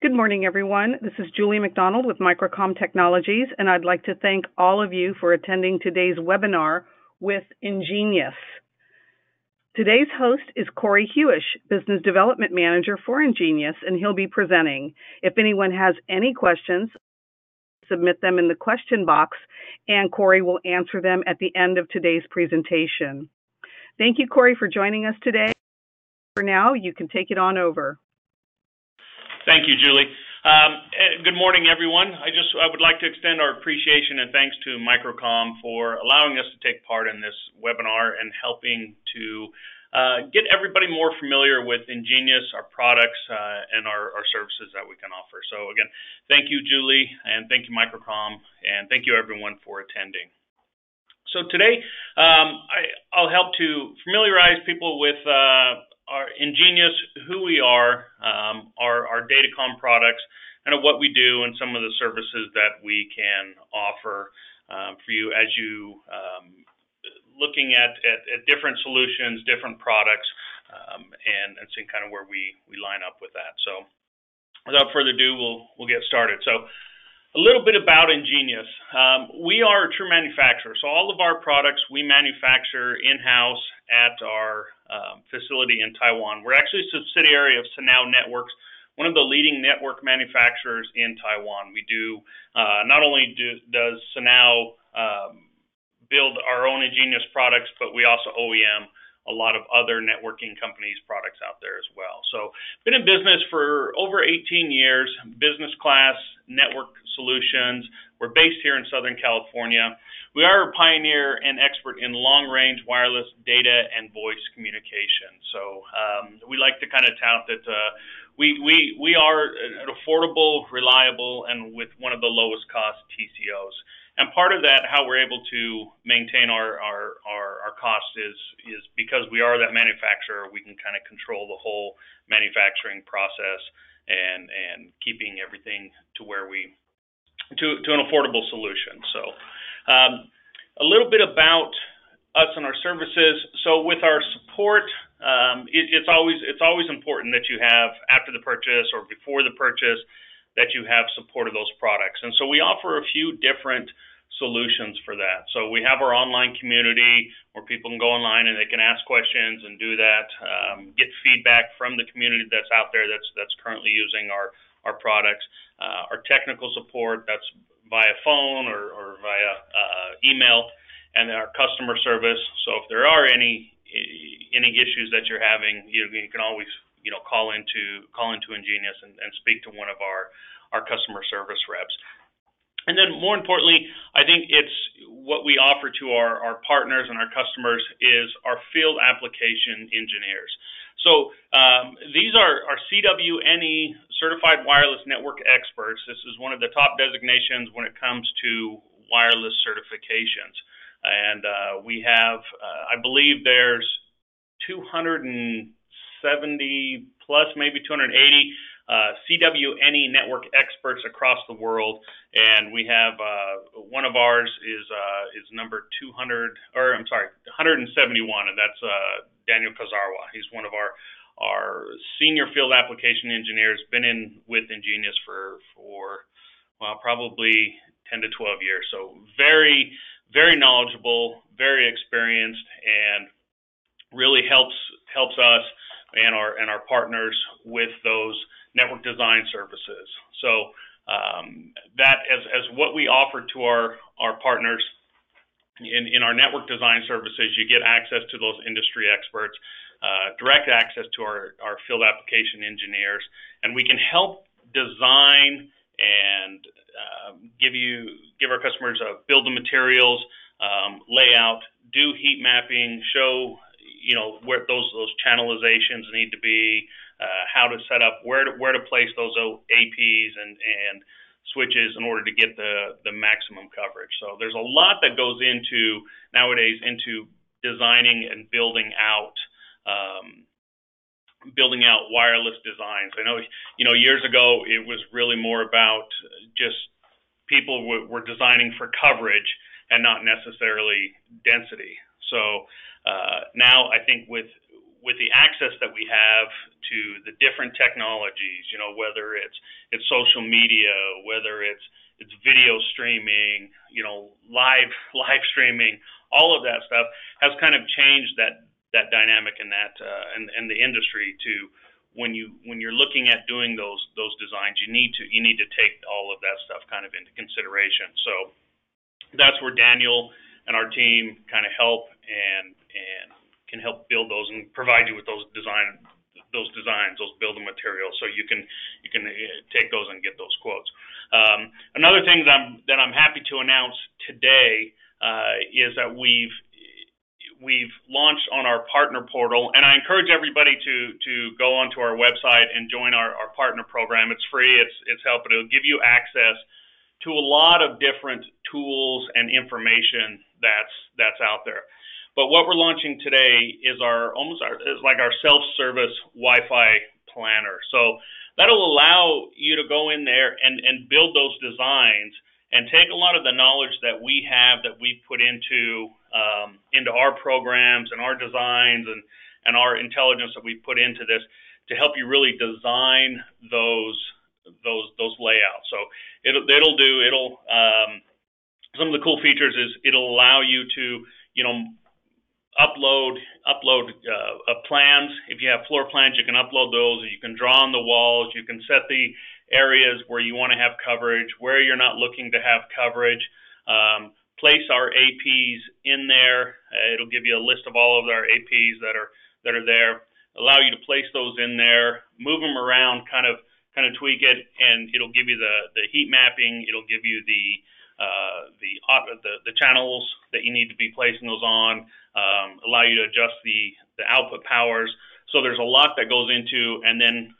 Good morning, everyone. This is Julie McDonald with Microcom Technologies, and I'd like to thank all of you for attending today's webinar with EnGenius. Today's host is Corey Hewish, Business Development Manager for EnGenius, and he'll be presenting. If anyone has any questions, submit them in the question box, and Corey will answer them at the end of today's presentation. Thank you, Corey, for joining us today. For now, you can take it on over. Thank you, Julie. Good morning, everyone. I would like to extend our appreciation and thanks to Microcom for allowing us to take part in this webinar and helping to get everybody more familiar with EnGenius, our products, and our services that we can offer. So again, thank you, Julie, and thank you, Microcom, and thank you, everyone, for attending. So today, I'll help to familiarize people with our EnGenius, who we are, our Datacom products, and what we do, and some of the services that we can offer for you as you looking at different solutions, different products, and seeing kind of where we line up with that. So without further ado, we'll get started. So a little bit about EnGenius. We are a true manufacturer. So all of our products we manufacture in-house at our facility in Taiwan. We're actually a subsidiary of Sanow Networks, one of the leading network manufacturers in Taiwan. We do, not only does Sanow build our own EnGenius products, but we also OEM a lot of other networking companies' products out there as well. So been in business for over 18 years, business class network solutions. We're based here in Southern California. We are a pioneer and expert in long-range wireless data and voice communication. So we like to kind of tout that we are an affordable, reliable, and with one of the lowest cost TCOs. And part of that, how we're able to maintain our costs is because we are that manufacturer. We can kind of control the whole manufacturing process and keeping everything to where to an affordable solution. So a little bit about us and our services. So with our support, it's always important that you have, after the purchase or before the purchase, that you have support of those products. And so we offer a few different solutions for that. So we have our online community where people can go online and they can ask questions and do that, get feedback from the community that's out there that's currently using our products. Our technical support, that's via phone or via email, and our customer service. So if there are any issues that you're having, you can always call into EnGenius and speak to one of our customer service reps. And then more importantly, I think it's what we offer to our partners and our customers is our field application engineers. So these are our CWNE certified wireless network experts. This is one of the top designations when it comes to wireless certifications. And we have, I believe there's 270 plus, maybe 280 CWNE network experts across the world, and we have one of ours is number 171, and that's Daniel Kazarwa. He's one of our senior field application engineers, been with EnGenius for probably 10 to 12 years. So very, very knowledgeable, very experienced, and really helps us and our partners with those network design services. So that as what we offer to our partners in our network design services, you get access to those industry experts, direct access to our field application engineers, and we can help design and give our customers build the materials, layout, do heat mapping, show where those channelizations need to be, how to set up, where to place those APs and switches in order to get the maximum coverage. So there's a lot that goes into nowadays into designing and building out wireless designs. I know years ago it was really more about just people were designing for coverage and not necessarily density. So now I think with with the access that we have to the different technologies, whether it's social media, whether it's video streaming, live streaming, all of that stuff has kind of changed that dynamic in that and the industry to when you're looking at doing those designs, you need to take all of that stuff kind of into consideration. So that's where Daniel and our team kind of help and can help build those and provide you with those designs, those building materials, so you can take those and get those quotes. Another thing that I'm happy to announce today is that we've launched on our partner portal, and I encourage everybody to go onto our website and join our partner program. It's free. It's helpful. It'll give you access to a lot of different tools and information that's out there. But what we're launching today is our self-service Wi-Fi planner. So that'll allow you to go in there and build those designs and take a lot of the knowledge that we have that we put into our programs and our designs and our intelligence that we put into this to help you really design those layouts. So some of the cool features is it'll allow you to upload plans. If you have floor plans, you can upload those. You can draw on the walls. You can set the areas where you want to have coverage, where you're not looking to have coverage. Place our APs in there. It'll give you a list of all of our APs that are there. Allow you to place those in there, move them around, kind of tweak it, and it'll give you the heat mapping. It'll give you the channels that you need to be placing those on. Allow you to adjust the output powers. So there's a lot that goes into, and then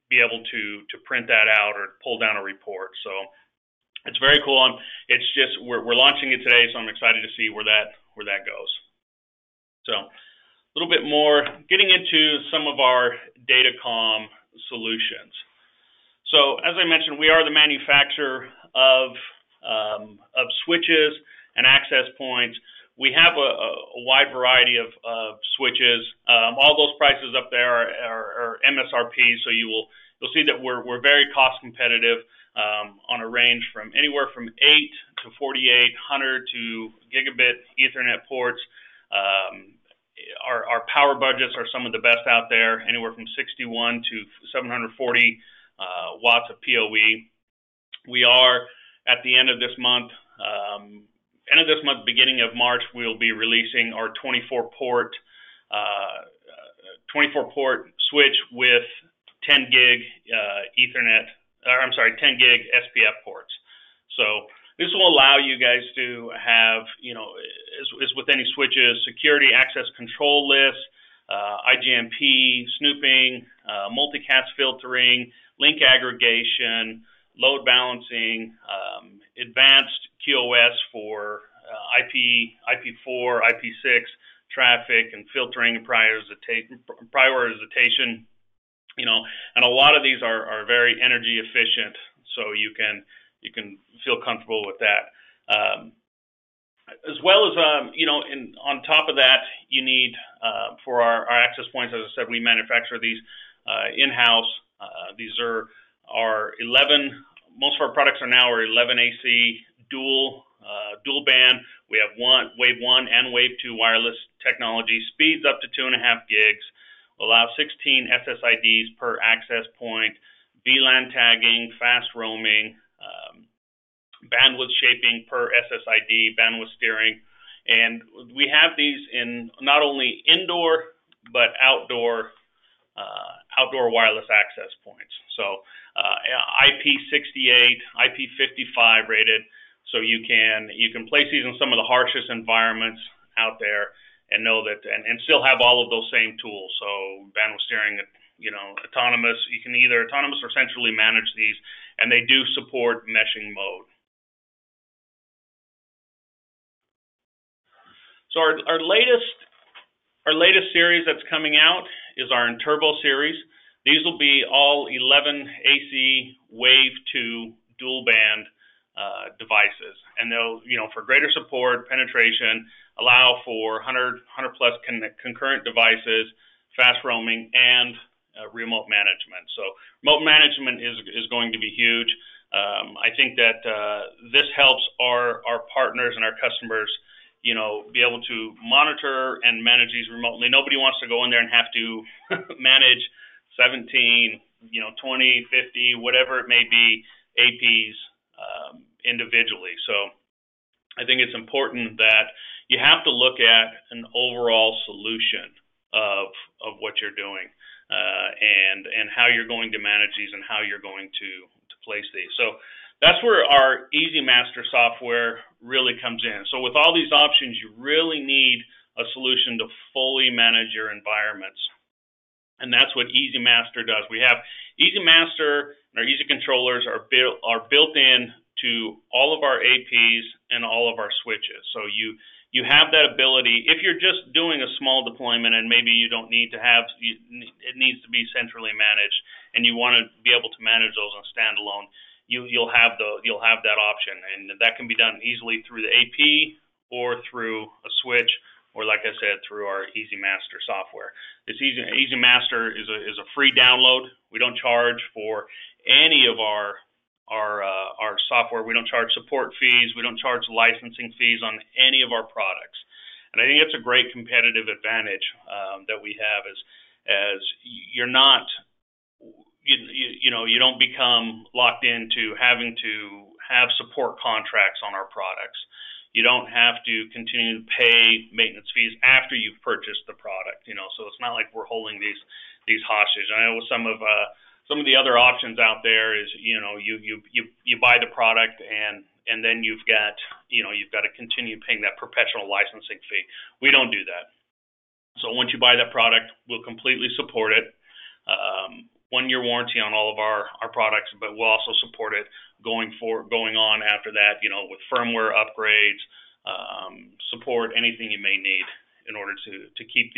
be able to print that out or pull down a report. So it's very cool. It's just we're launching it today, so I'm excited to see where that goes. So a little bit more getting into some of our Datacom solutions. So as I mentioned, we are the manufacturer of switches and access points. We have a wide variety of switches. All those prices up there are MSRP, so you'll see that we're very cost competitive on a range from anywhere from 8 to 4800 to gigabit Ethernet ports. Our power budgets are some of the best out there, anywhere from 61 to 740 watts of PoE. We are at the end of this month, beginning of March, we'll be releasing our 24-port switch with 10 gig 10 gig SPF ports. So this will allow you guys to have, as with any switches, security access control lists, IGMP snooping, multicast filtering, link aggregation, load balancing, advanced QoS for IP4, IP6 traffic and filtering and prioritization, and a lot of these are very energy efficient, so you can feel comfortable with that. As well as, on top of that, you need, for our access points, as I said, we manufacture these in-house. These are our 11, most of our products are now 11 AC dual band. We have wave 1 and wave 2 wireless technology, speeds up to 2.5 gigs, allow 16 SSIDs per access point, VLAN tagging, fast roaming, bandwidth shaping per SSID, bandwidth steering. And we have these in not only indoor but outdoor wireless access points. So IP68, IP55 rated, so you can place these in some of the harshest environments out there and know that and still have all of those same tools. So bandwidth steering, autonomous. You can either autonomous or centrally manage these, and they do support meshing mode. So our latest series that's coming out is our Turbo series. These will be all 11 AC Wave 2 dual band devices, and they'll, for greater support, penetration, allow for 100 plus concurrent devices, fast roaming, and remote management. So remote management is going to be huge. I think that this helps our partners and our customers, be able to monitor and manage these remotely. Nobody wants to go in there and have to manage 17, 20, 50, whatever it may be, APs individually. So I think it's important that you have to look at an overall solution of what you're doing and how you're going to manage these and how you're going to place these. So that's where our EasyMaster software really comes in. So with all these options, you really need a solution to fully manage your environments. And that's what EasyMaster does. We have EasyMaster and our Easy controllers are built in to all of our APs and all of our switches. So you have that ability. If you're just doing a small deployment and maybe you don't need to have, it needs to be centrally managed, and you want to be able to manage those on standalone, you'll have that option, and that can be done easily through the AP or through a switch, or like I said, through our EasyMaster software. This EasyMaster is a free download. We don't charge for any of our software. We don't charge support fees. We don't charge licensing fees on any of our products. And I think it's a great competitive advantage that we have as you're not, you don't become locked into having to have support contracts on our products. You don't have to continue to pay maintenance fees after you've purchased the product. So it's not like we're holding these hostage. I know some of the other options out there is you buy the product and then you've got to continue paying that perpetual licensing fee. We don't do that. So once you buy that product, we'll completely support it. 1-year warranty on all of our products, but we'll also support it going on after that, with firmware upgrades, support anything you may need in order to keep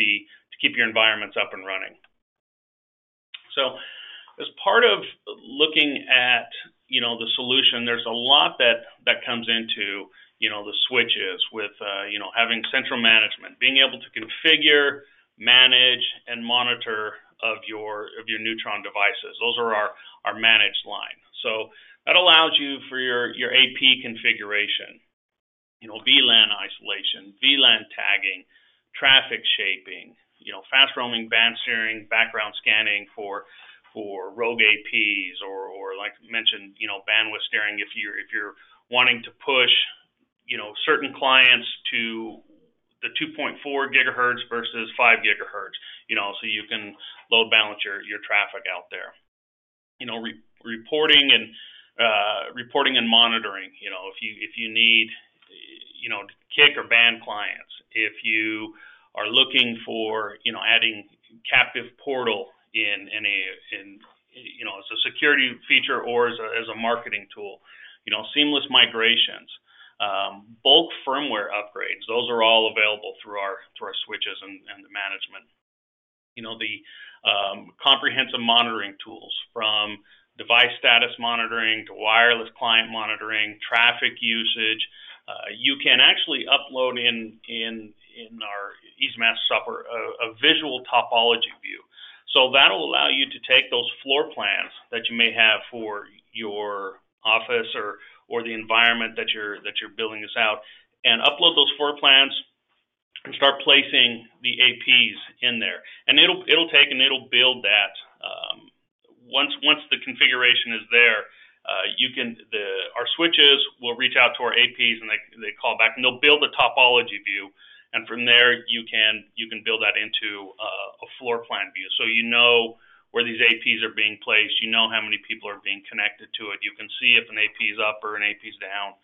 your environments up and running. So as part of looking at the solution, there's a lot that comes into the switches with having central management, being able to configure, manage, and monitor of your Neutron devices. Those are our managed line. So that allows you for your AP configuration, VLAN isolation, VLAN tagging, traffic shaping, fast roaming, band steering, background scanning for rogue APs, or like mentioned, bandwidth steering if you're wanting to push, certain clients to the 2.4 gigahertz versus 5 gigahertz, so you can load balance your traffic out there. Reporting and monitoring. If you need, to kick or ban clients, if you are looking for, adding captive portal in as a security feature or as a marketing tool, seamless migrations. Bulk firmware upgrades, those are all available through our switches and the management. The comprehensive monitoring tools, from device status monitoring to wireless client monitoring, traffic usage. You can actually upload in our EasyMaster software a visual topology view. So that'll allow you to take those floor plans that you may have for your office or the environment that you're building this out, and upload those floor plans and start placing the APs in there. And it'll build that. Once the configuration is there, our switches will reach out to our APs and they call back and they'll build a topology view. And from there, you can build that into a floor plan view. So where these APs are being placed, how many people are being connected to it. You can see if an AP is up or an AP is down,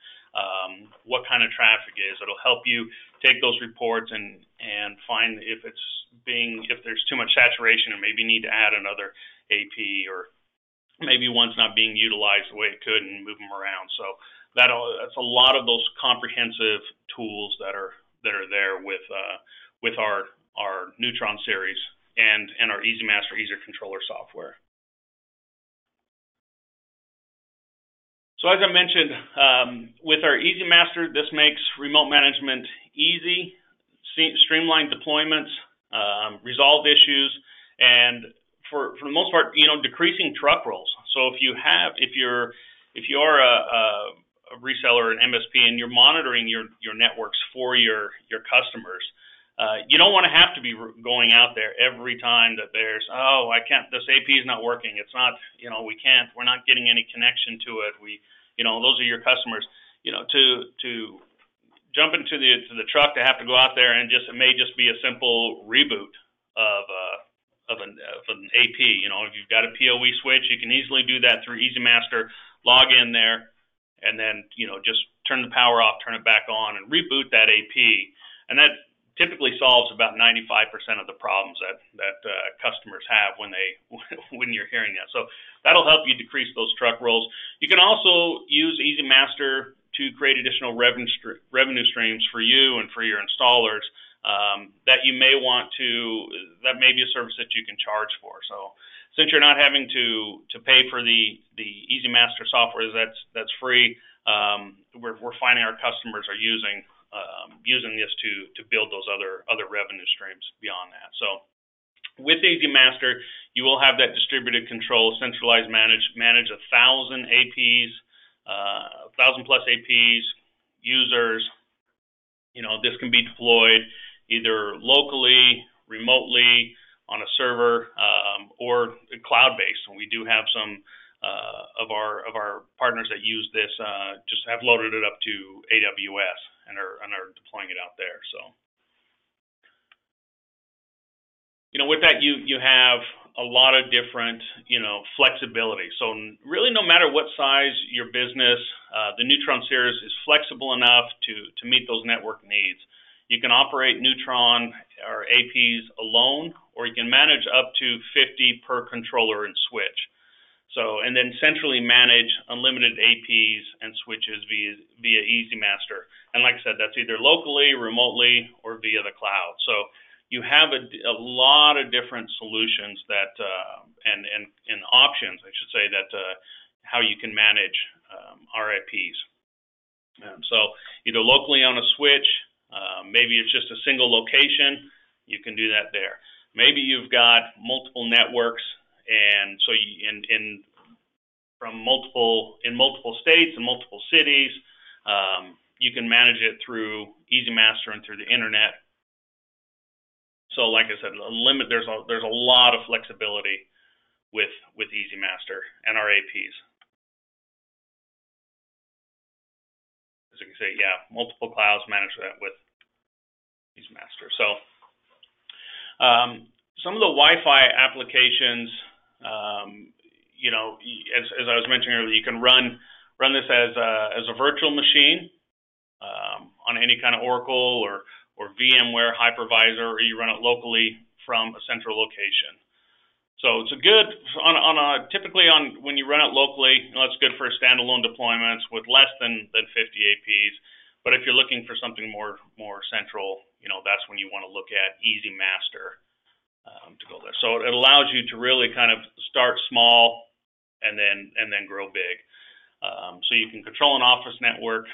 what kind of traffic is. It'll help you take those reports and find if there's too much saturation and maybe need to add another AP, or maybe one's not being utilized the way it could and move them around. So that's a lot of those comprehensive tools that are there with our Neutron series and our EasyMaster Easer controller software. So as I mentioned, with our EasyMaster, this makes remote management easy, streamlined deployments, resolve issues, and for the most part, decreasing truck rolls. So if you are a reseller or an MSP and you're monitoring your networks for your customers, you don't want to have to be going out there every time that there's, this AP is not working. It's not, we're not getting any connection to it. Those are your customers. To jump into the truck to have to go out there and it may just be a simple reboot of an AP. If you've got a PoE switch, you can easily do that through EasyMaster. Log in there, and then just turn the power off, turn it back on, and reboot that AP. And that typically solves about 95% of the problems that customers have when you're hearing that. So that'll help you decrease those truck rolls. You can also use EasyMaster to create additional revenue streams for you and for your installers that you may want to. That may be a service that you can charge for. So since you're not having to pay for the EasyMaster software that's free, we're finding our customers are using this to build those other revenue streams beyond that. So with EasyMaster, you will have that distributed control, centralized manage 1,000 APs, 1,000 plus APs, users. This can be deployed either locally, remotely, on a server, or cloud-based. And we do have some of our partners that use this just have loaded it up to AWS and are deploying it out there. So, with that, you have a lot of different, flexibility. So really, no matter what size your business, the Neutron series is flexible enough to meet those network needs. You can operate Neutron or APs alone, or you can manage up to 50 per controller and switch. So, and then centrally manage unlimited APs and switches via EasyMaster. And like I said, that's either locally, remotely, or via the cloud. So you have a lot of different solutions that and options, I should say, that how you can manage RIPs. So either locally on a switch, maybe it's just a single location, you can do that there. Maybe you've got multiple networks, and so from multiple states and multiple cities, you can manage it through EasyMaster and through the internet. So, like I said, there's a lot of flexibility with EasyMaster and our APs. As you can see, multiple clouds manage that with EasyMaster. So, some of the Wi-Fi applications, as I was mentioning earlier, you can run this as a virtual machine on any kind of Oracle or VMware hypervisor, or you run it locally from a central location. So it's typically when you run it locally, it's good for standalone deployments with less than 50 APs. But if you're looking for something more central, that's when you want to look at EasyMaster to go there. So it allows you to really kind of start small and then grow big. So you can control an office network,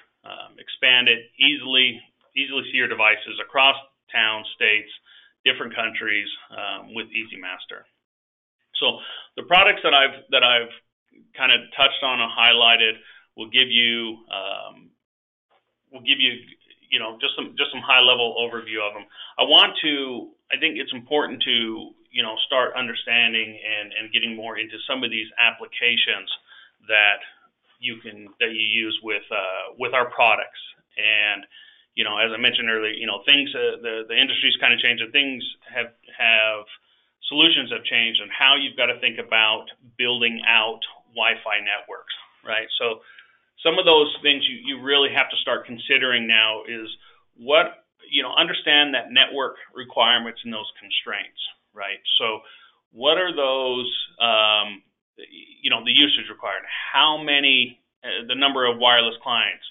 expand it easily see your devices across towns, states, different countries with EasyMaster. So the products that I've kind of touched on and highlighted will give you just some high level overview of them. I think it's important to start understanding and getting more into some of these applications that you use with our products. And as I mentioned earlier, things the industry's kind of changed, and things solutions have changed, and how you've got to think about building out Wi-Fi networks, right? So some of those things you really have to start considering now is understand that network requirements and those constraints, right? So what are those, the usage required? How many, the number of wireless clients,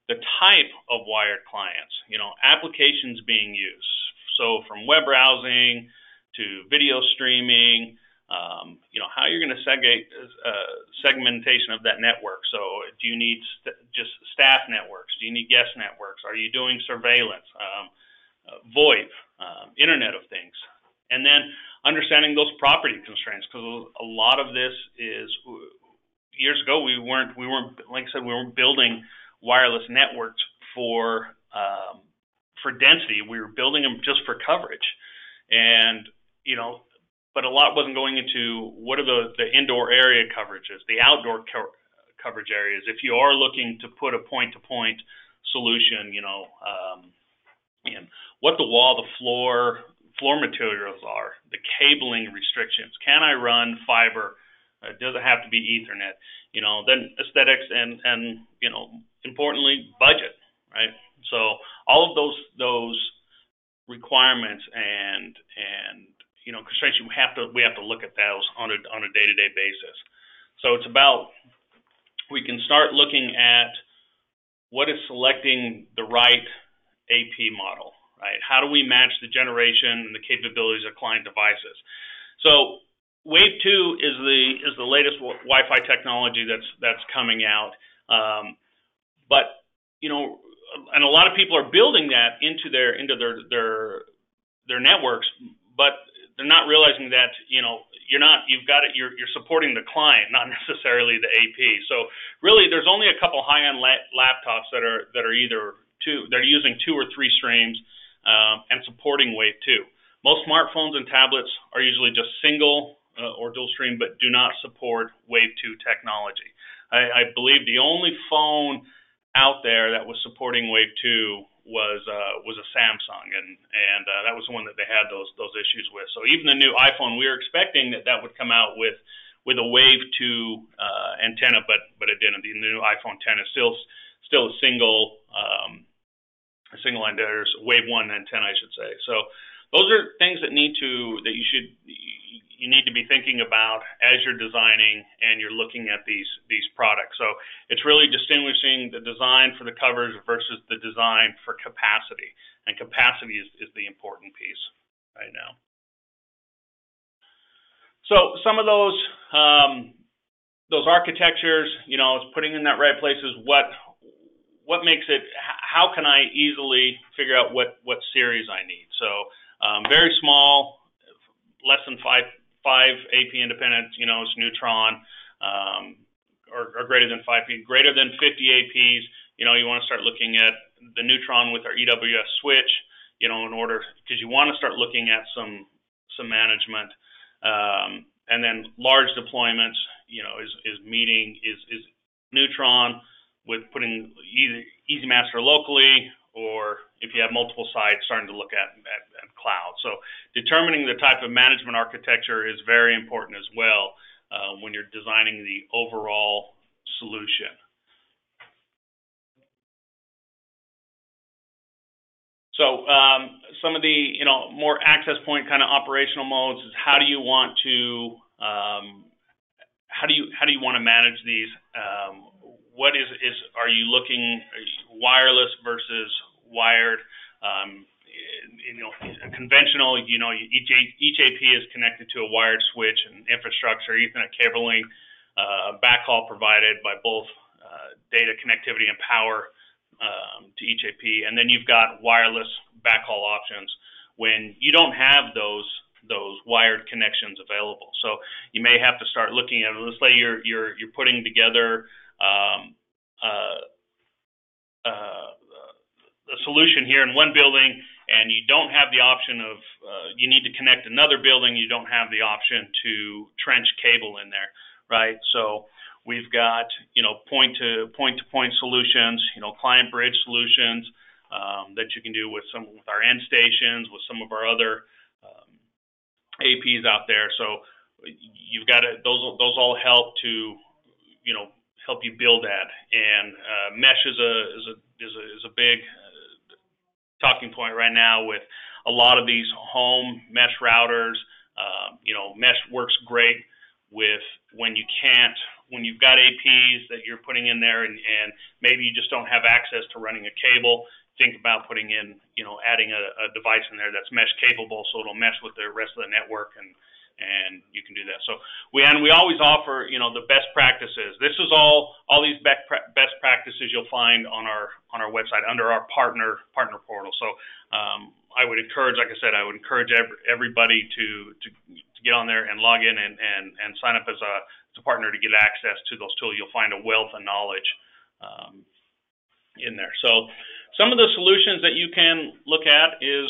the type of wired clients, applications being used. So from web browsing to video streaming, how you're going to segmentation of that network. So do you need just staff networks? Do you need guest networks? Are you doing surveillance, VoIP, Internet of Things? And then understanding those property constraints, because a lot of this is, years ago we weren't like I said, we weren't building wireless networks for density. We were building them just for coverage, and but a lot wasn't going into what are the indoor area coverages, the outdoor coverage areas. If you are looking to put a point-to-point solution, and what the wall, the floor materials are, the cabling restrictions. Can I run fiber? Does it have to be Ethernet? Then aesthetics and importantly, budget, right? So all of those requirements and constraints, we have to look at those on a day-to-day basis. So it's about, we can start looking at what is selecting the right AP model, right? How do we match the generation and the capabilities of client devices? So Wave 2 is the latest Wi-Fi technology that's coming out, but and a lot of people are building that into their networks, but they're not realizing that you're supporting the client, not necessarily the AP. So really, there's only a couple high-end laptops that are they're using 2 or 3 streams and supporting Wave 2. Most smartphones and tablets are usually just single or dual stream, but do not support Wave 2 technology. I believe the only phone out there that was supporting Wave 2 was a Samsung, and that was the one that they had those issues with. So even the new iPhone, we were expecting that would come out with a Wave 2 antenna, but it didn't. The new iPhone 10 is still a single antenna, Wave 1 antenna, I should say. So those are things that you need to be thinking about as you're designing and you're looking at these products. So it's really distinguishing the design for the covers versus the design for capacity, and capacity is the important piece right now. So some of those architectures, putting in that right place is what makes it. How can I easily figure out what series I need? So very small, less than 5 AP independent, it's Neutron, or greater than 5 AP. Greater than 50 APs, you want to start looking at the Neutron with our EWS switch, in order, because you want to start looking at some management, and then large deployments, is Neutron with putting either EasyMaster locally, or if you have multiple sites, starting to look at cloud. So determining the type of management architecture is very important as well when you're designing the overall solution. So some of the more access point kind of operational modes is how do you want to manage these? What are you looking wireless versus wired? Conventional, each AP is connected to a wired switch and infrastructure, Ethernet cabling, backhaul provided by both data connectivity and power to each AP, and then you've got wireless backhaul options when you don't have those wired connections available. So you may have to start looking at, let's say you're putting together a solution here in one building, and you don't have the option of you need to connect another building. You don't have the option to trench cable in there, right? So we've got point-to-point solutions, client bridge solutions that you can do with our end stations, with some of our other APs out there. So you've got those all help to help you build that. And mesh is a big talking point right now with a lot of these home mesh routers. Mesh works great with when you've got APs that you're putting in there, and maybe you just don't have access to running a cable. Think about putting in, adding a device in there that's mesh capable, so it'll mesh with the rest of the network and and you can do that. So we always offer, the best practices. This is all these best practices you'll find on our website under our partner portal. So I would encourage, like I said, everybody to get on there and log in and sign up as a partner to get access to those tools. You'll find a wealth of knowledge in there. So some of the solutions that you can look at is,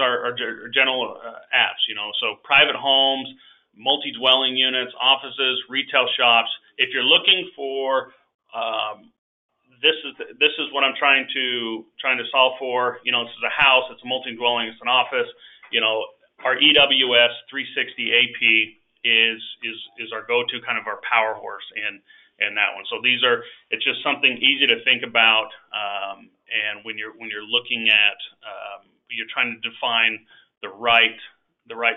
our general apps, so private homes, multi-dwelling units, offices, retail shops. If you're looking for, this is what I'm trying to solve for. This is a house, it's a multi-dwelling, it's an office. Our EWS 360 AP is our go-to, kind of our power horse in that one. So it's just something easy to think about, and when you're looking at, you're trying to define the right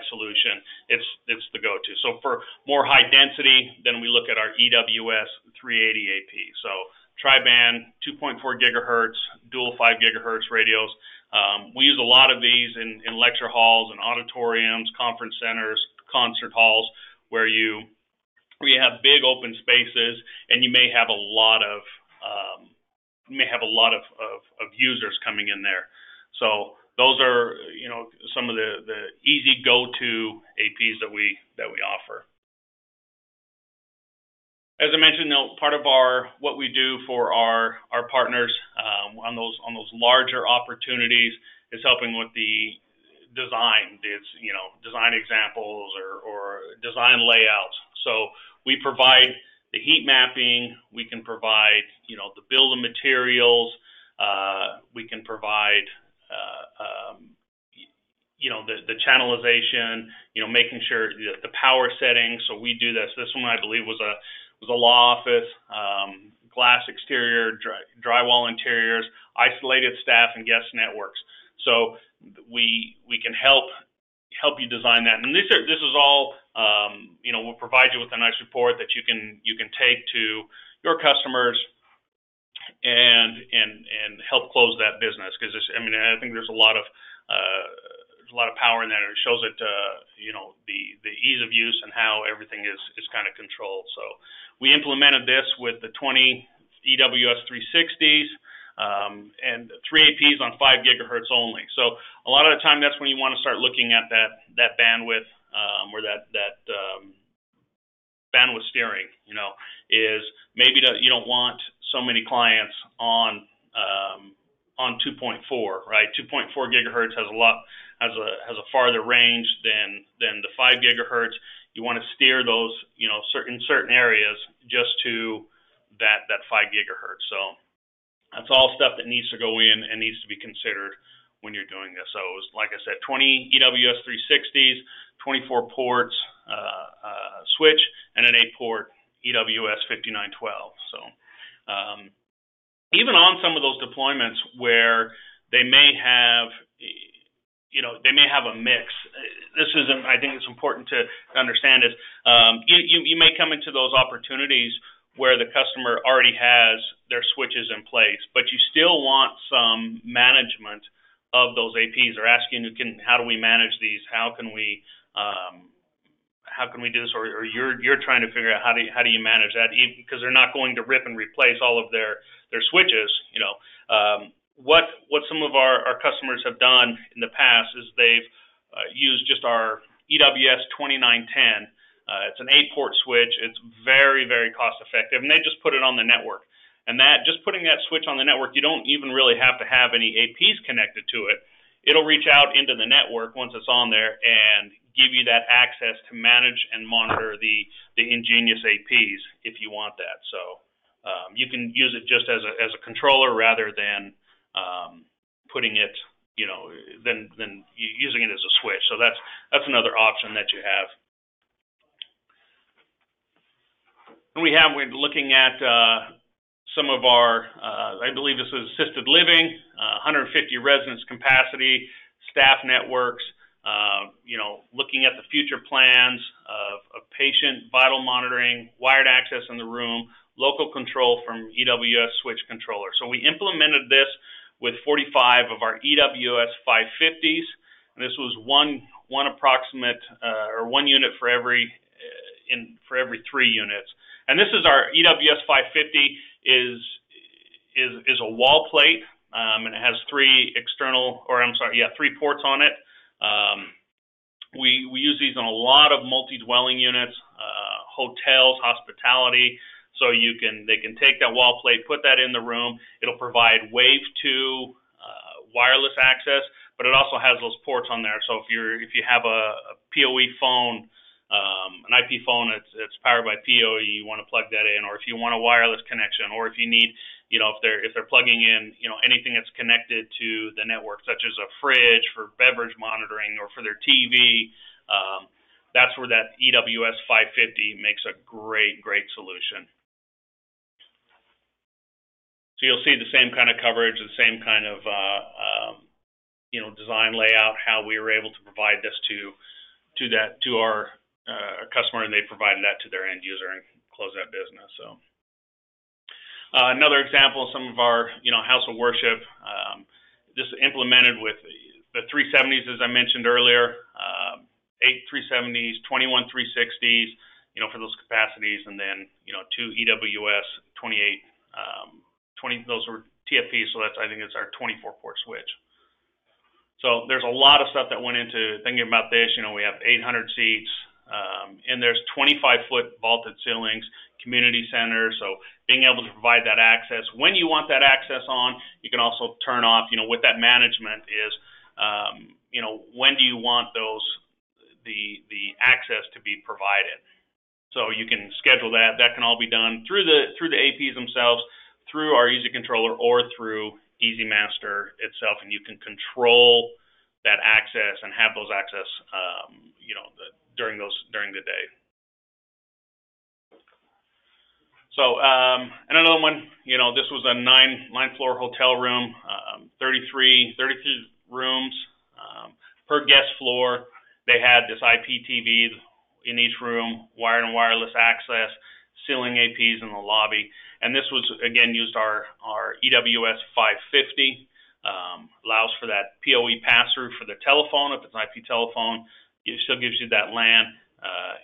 solution, it's the go-to. So for more high density, then we look at our EWS 380 AP. So tri-band, 2.4 gigahertz, dual 5 gigahertz radios. We use a lot of these in lecture halls and auditoriums, conference centers, concert halls, where you have big open spaces, and you may have a lot of users coming in there. So those are some of the easy go-to APs that we offer. As I mentioned, part of what we do for our partners on those larger opportunities is helping with the design. It's design examples or design layouts. So we provide the heat mapping. We can provide the bill of materials. We can provide the channelization. Making sure the power settings. So we do this. This one I believe was a law office, glass exterior, drywall interiors, isolated staff and guest networks. So we can help you design that. And this is all, we'll provide you with a nice report that you can take to your customers and help close that business. Because I think there's a lot of power in that. It shows it, the ease of use and how everything is kind of controlled. So we implemented this with the 20 EWS 360s. And 3 APs on 5 gigahertz only. So a lot of the time, that's when you want to start looking at that bandwidth, or that bandwidth steering. Is maybe you don't want so many clients on 2.4, right? 2.4 gigahertz has a farther range than the 5 gigahertz. You want to steer those, certain areas just to that 5 gigahertz. So that's all stuff that needs to go in and needs to be considered when you're doing this. So it was, like I said, 20 EWS 360s, 24 ports switch, and an 8-port EWS 5912. So even on some of those deployments where they may have, a mix. This isn't. I think it's important to understand is you may come into those opportunities where the customer already has their switches in place, but you still want some management of those APs. They're asking, how do we manage these? How can we do this? Or you're trying to figure out how do you manage that? Because they're not going to rip and replace all of their switches. What some of our customers have done in the past is they've used just our EWS 2910. It's an 8-port switch. It's very, very cost effective, and they just put it on the network. And just putting that switch on the network, you don't even really have to have any APs connected to it. It'll reach out into the network once it's on there and give you that access to manage and monitor the EnGenius APs if you want that. So you can use it just as a controller rather than putting it, than using it as a switch. So that's another option that you have. We're looking at some of our, I believe this is assisted living, 150 residence capacity, staff networks, looking at the future plans of patient vital monitoring, wired access in the room, local control from EWS switch controller. So we implemented this with 45 of our EWS 550s. And this was approximate or 1 unit for every 3 units. And this is our EWS 550 is a wall plate, and it has 3 ports on it. We use these in a lot of multi-dwelling units, hotels, hospitality. So they can take that wall plate, put that in the room. It'll provide Wave 2 wireless access, but it also has those ports on there. So if you have a PoE phone, an IP phone that's powered by PoE, you want to plug that in, or if you want a wireless connection, or if you need, if they're plugging in, anything that's connected to the network, such as a fridge for beverage monitoring or for their TV, that's where that EWS 550 makes a great solution. So you'll see the same kind of coverage, the same kind of design layout, how we were able to provide this to our customer, and they provided that to their end user and close that business. So another example, some of our house of worship, this is implemented with the 370s, as I mentioned earlier, 8 370s, 21 360s, for those capacities, and then 2 EWS 28. 20, those were TFPs, so I think it's our 24-port switch. So there's a lot of stuff that went into thinking about this. We have 800 seats, and there's 25-foot vaulted ceilings, community centers. So being able to provide that access when you want that access on, you can also turn off. With that management is, when do you want the access to be provided? So you can schedule that. That can all be done through the APs themselves, through our Easy Controller, or through EasyMaster itself, and you can control that access and have those access, during the day. So another one, this was a 9-floor hotel room, 33 rooms per guest floor. They had this IPTV in each room, wired and wireless access, ceiling APs in the lobby. And this was, again, used our EWS 550, allows for that PoE pass-through for the telephone. If it's an IP telephone, it still gives you that LAN,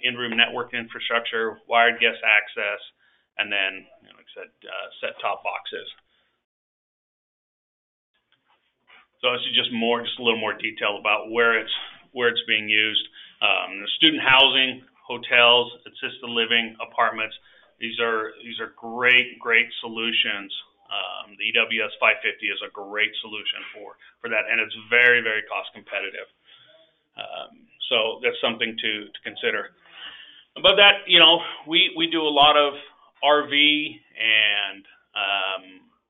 in-room network infrastructure, wired guest access, and then, like I said, set-top boxes. So this is just a little more detail about where it's being used. The student housing, hotels, assisted living, apartments. These are great solutions. The EWS 550 is a great solution for that, and it's very cost competitive. So that's something to consider. Above that, we do a lot of RV and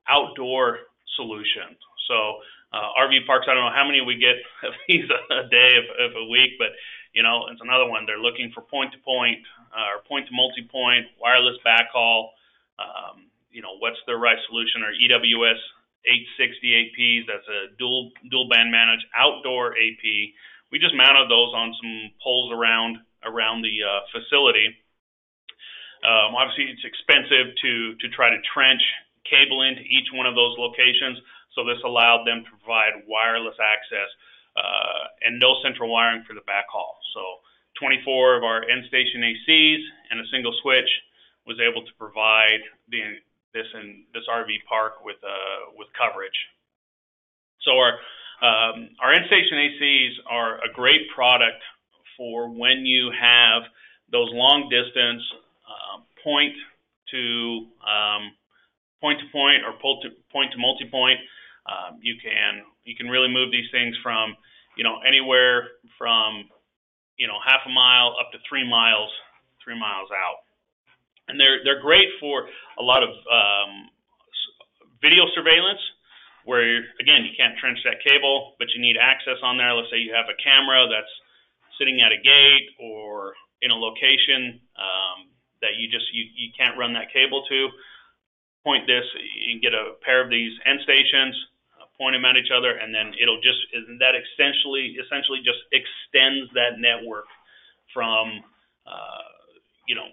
outdoor solutions. So RV parks, I don't know how many we get of these a day, of a week, but it's another one. They're looking for point-to-point or point-to-multipoint wireless backhaul. What's the right solution? Our EWS 860 APs, that's a dual band managed outdoor AP. We just mounted those on some poles around the facility. Obviously, it's expensive to try to trench cable into each one of those locations, so this allowed them to provide wireless access and no central wiring for the backhaul. So 24 of our end station ACs and a single switch was able to provide this RV park with coverage. So our end station ACs are a great product for when you have those long distance point to point or point to multipoint. You can really move these things from anywhere from half a mile up to 3 miles out, and they're great for a lot of video surveillance, where again you can't trench that cable, but you need access on there. Let's say you have a camera that's sitting at a gate or in a location that you can't run that cable to. Point this, you can get a pair of these end stations, point them at each other, and then that essentially just extends that network from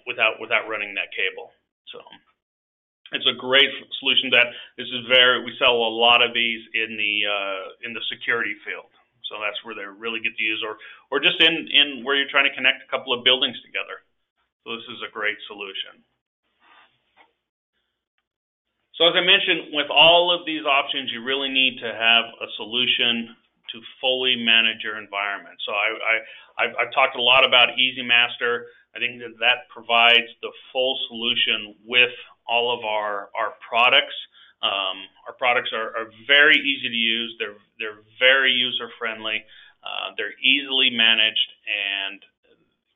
without running that cable. So it's a great solution. We sell a lot of these in the security field. So that's where they really get to use, or just in where you're trying to connect a couple of buildings together. So this is a great solution. So as I mentioned, with all of these options, you really need to have a solution to fully manage your environment. So I've talked a lot about EasyMaster. I think that provides the full solution with all of our products. Our products are very easy to use. They're very user-friendly. They're easily managed, and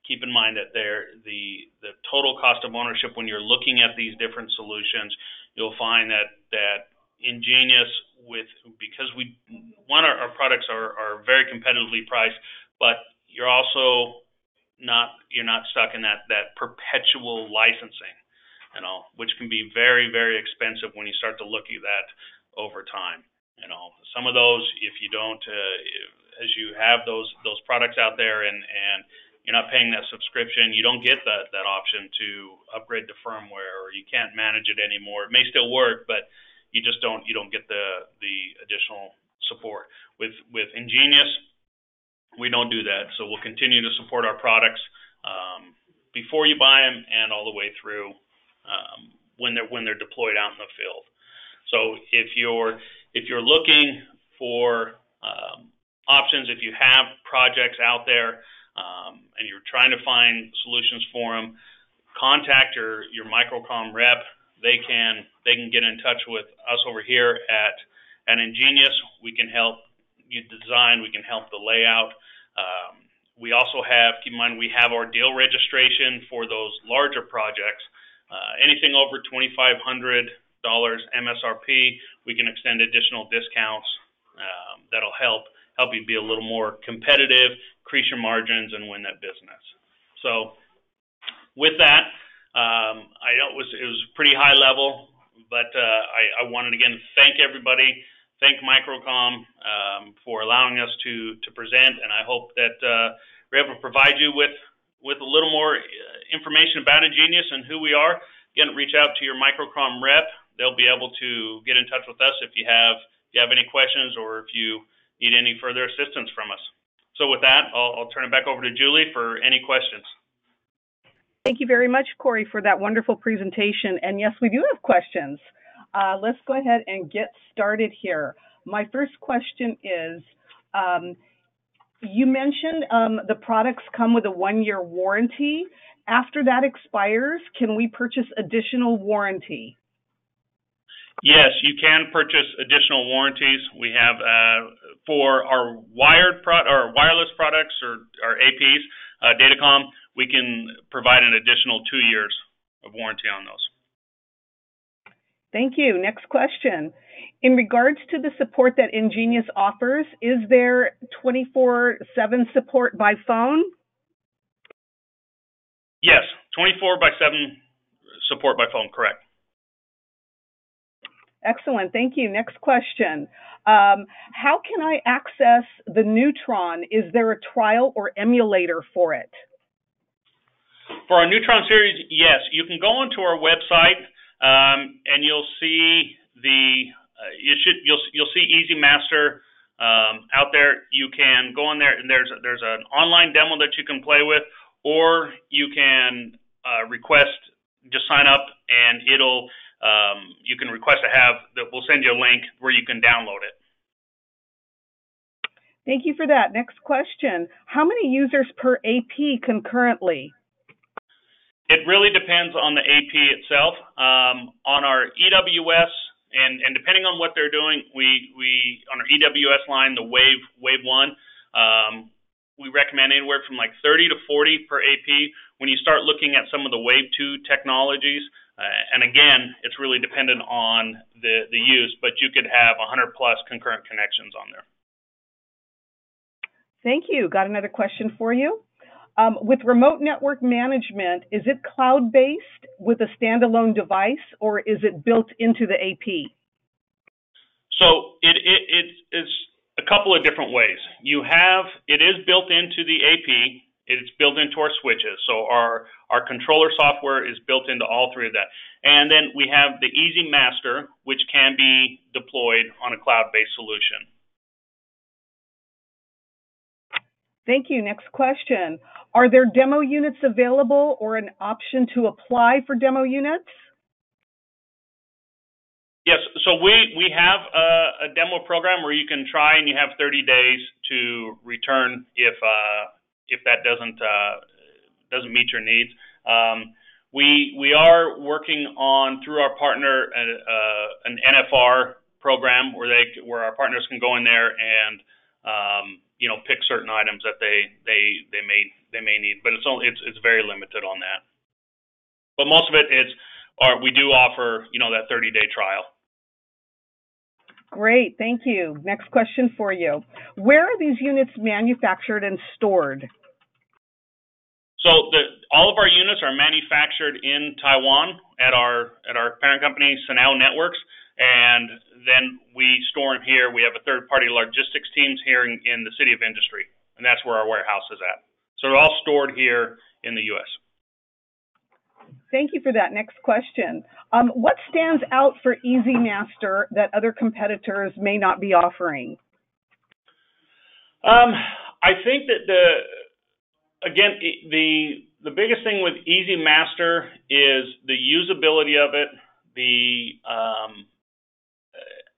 keep in mind that the total cost of ownership when you're looking at these different solutions, you'll find that EnGenius, because our products are very competitively priced, but you're also not stuck in that perpetual licensing, which can be very, very expensive when you start to look at that over time. Some of those, if you don't, as you have those products out there and you're not paying that subscription, you don't get that option to upgrade to firmware, or you can't manage it anymore. It may still work, but you don't get the additional support. With EnGenius, we don't do that. So we'll continue to support our products before you buy them and all the way through when they're deployed out in the field. So if you're looking for options, if you have projects out there and you're trying to find solutions for them, contact your Microcom rep. They can get in touch with us over here at EnGenius. We can help you design. We can help the layout. We also keep in mind, we have our deal registration for those larger projects. Anything over $2,500 MSRP, we can extend additional discounts. That'll help you be a little more competitive, increase your margins, and win that business. So with that, I know it was pretty high level, but I wanted again to thank everybody, thank Microcom for allowing us to present, and I hope that we're able to provide you with a little more information about EnGenius and who we are. Again, reach out to your Microcom rep. They'll be able to get in touch with us if you have any questions or if you need any further assistance from us. So with that, I'll turn it back over to Julie for any questions. Thank you very much, Corey, for that wonderful presentation. And yes, we do have questions. Let's go ahead and get started here. My first question is, you mentioned the products come with a 1-year warranty. After that expires, can we purchase additional warranty? Yes, you can purchase additional warranties. We have for our wireless products or our APs, Datacom, we can provide an additional 2 years of warranty on those. Thank you. Next question. In regards to the support that EnGenius offers, is there 24/7 support by phone? Yes, 24/7 support by phone, correct. Excellent. Thank you. Next question. How can I access the Neutron? Is there a trial or emulator for it? For our Neutron series, yes. You can go onto our website and you'll see you'll see EasyMaster out there. You can go on there and there's an online demo that you can play with, or you can just sign up and you can request we'll send you a link where you can download it. Thank you for that. Next question. How many users per AP concurrently? It really depends on the AP itself. On our EWS, and depending on what they're doing, we on our EWS line, the Wave 1, we recommend anywhere from like 30 to 40 per AP. When you start looking at some of the Wave 2 technologies, and again, it's really dependent on the use, but you could have 100 plus concurrent connections on there. Thank you. Got another question for you. With remote network management, is it cloud-based with a standalone device, or is it built into the AP? So it's a couple of different ways. It is built into the AP. It's built into our switches. So our controller software is built into all three of that. And then we have the EasyMaster, which can be deployed on a cloud-based solution. Thank you. Next question. Are there demo units available or an option to apply for demo units? Yes, so we have a demo program where you can try, and you have 30 days to return if that doesn't meet your needs. We are working on, through our partner, an NFR program where our partners can go in there and pick certain items that they may need, but it's very limited on that. But most of it we do offer that 30-day trial. Great, thank you. Next question for you. Where are these units manufactured and stored? So all of our units are manufactured in Taiwan at our parent company, Sanao Networks, and then we store them here. We have a third-party logistics teams here in the City of Industry, and that's where our warehouse is at. So they're all stored here in the U.S. Thank you for that. Next question. What stands out for EasyMaster that other competitors may not be offering? I think that the biggest thing with EasyMaster is the usability of it,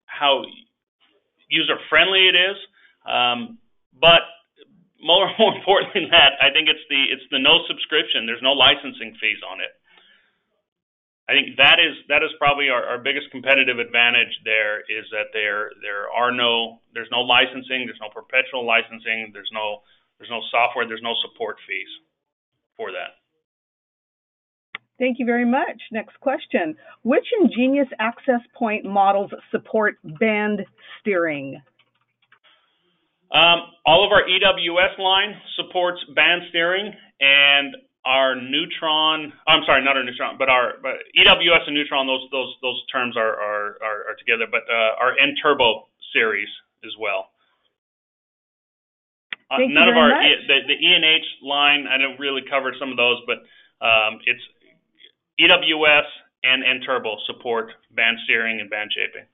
how user-friendly it is, but more importantly than that, I think it's the no subscription. There's no licensing fees on it. I think that is probably our biggest competitive advantage. There is that there's no licensing, there's no perpetual licensing, there's no software, there's no support fees for that. Thank you very much. Next question. Which EnGenius access point models support band steering? All of our EWS line supports band steering, and our Neutron, I'm sorry, not our Neutron, but EWS and Neutron, those terms are together, but our N-Turbo series as well. Thank you none very of our much. the E&H line, I don't really cover some of those, but it's EWS and N-Turbo support band steering and band shaping.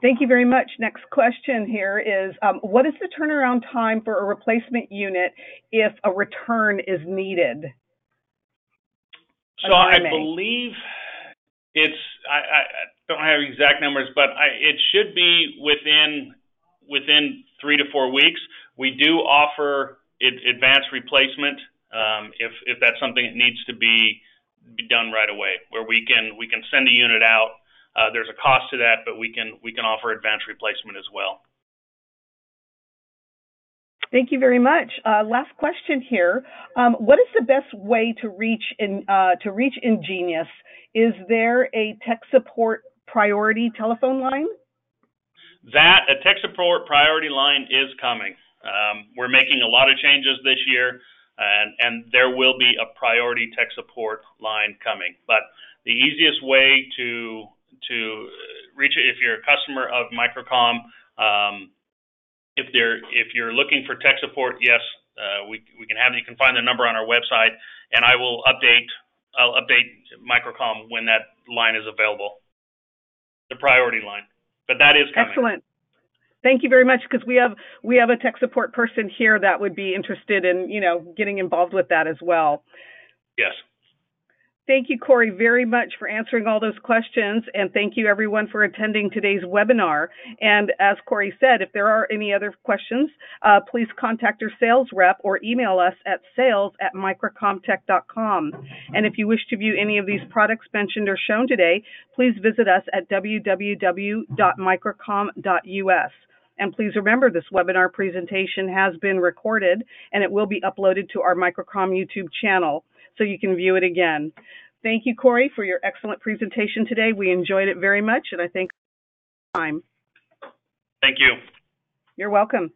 Thank you very much. Next question here is, what is the turnaround time for a replacement unit if a return is needed? So I believe I don't have exact numbers, but it should be within 3 to 4 weeks. We do offer advanced replacement if that's something that needs to be done right away, where we can send a unit out. There's a cost to that, but we can offer advanced replacement as well. Thank you very much. Last question here. What is the best way to reach EnGenius? Is there a tech support priority telephone line? A tech support priority line is coming. We're making a lot of changes this year, and there will be a priority tech support line coming. But the easiest way to reach it, if you're a customer of Microcom, if you're looking for tech support, yes, you can find the number on our website, and I'll update Microcom when that line is available, the priority line. But that is coming. Excellent. Thank you very much, because we have a tech support person here that would be interested in getting involved with that as well. Yes. Thank you, Corey, very much for answering all those questions, and thank you, everyone, for attending today's webinar. And as Corey said, if there are any other questions, please contact your sales rep or email us at sales@microcomtech.com. And if you wish to view any of these products mentioned or shown today, please visit us at www.microcom.us. And please remember, this webinar presentation has been recorded, and it will be uploaded to our Microcom YouTube channel, so you can view it again. Thank you, Corey, for your excellent presentation today. We enjoyed it very much, and I thank you for your time. Thank you. You're welcome.